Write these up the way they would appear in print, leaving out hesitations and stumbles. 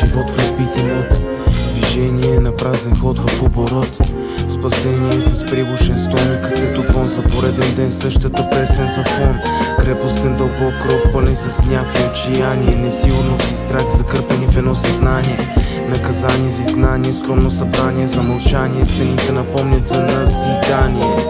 живот в разбит имот, движение на празен ход в оборот, спасение с прибушен стон и касетофон. За пореден ден същата песен за фон. Крепостен дълбок кров, пълен с гняв и отчаяние, несигурност и страх, закърпени в едно съзнание. Наказание за изгнание, скромно събрание за мълчание, стените напомнят за назидание.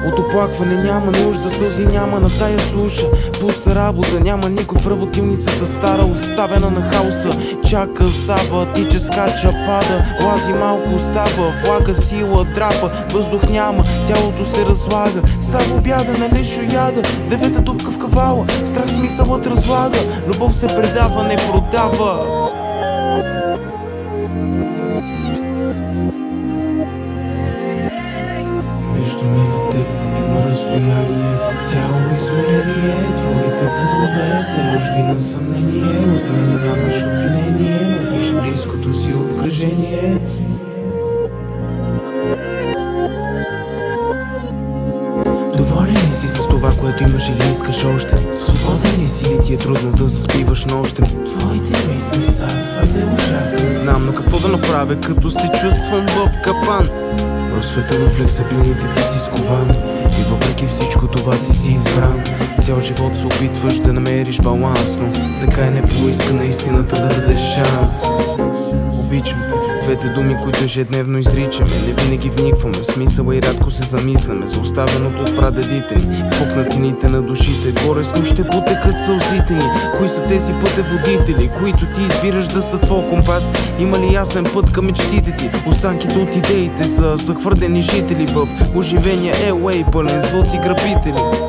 От оплакване няма нужда, сълзи няма на тая суша. Пуста работа, няма никой в работилницата стара, оставена на хаоса. Чака, става, тича, скача, пада, лази малко, остава, влага, сила, драпа, въздух няма, тялото се разлага. Става обяда, нали шояда, девета дупка в кавала, страх смисълът разлага, любов се предава, не продава. Между мен и теб има разстояние, цяло измерение. Твоите плодове са ложби на съмнение. От мен нямаш обвинение, но виж близкото си обкръжение. Доволен ли си с това, което имаш или искаш още? Свободен ли си или ти е трудно да заспиваш нощем? Твоите мисли са твърде ужасни. Знам, но какво да направя, като се чувствам в капан? В света на флексибилните ти си скован и въпреки всичко това ти си избран. Цял живот се опитваш да намериш баланс, но така и не поиска на истината да дадеш шанс. Обичам те, двете думи, които ежедневно изричаме. Не винаги вникваме в смисъла и рядко се замисляме за оставеното от прадедите ни. В пукнатините на душите горесно ще потекат сълзите ни. Кои са тези пътеводители, които ти избираш да са твой компас? Има ли ясен път към мечтите ти? Останките от идеите са захвърдени жители в оживения LA, пълен с вълци грабители.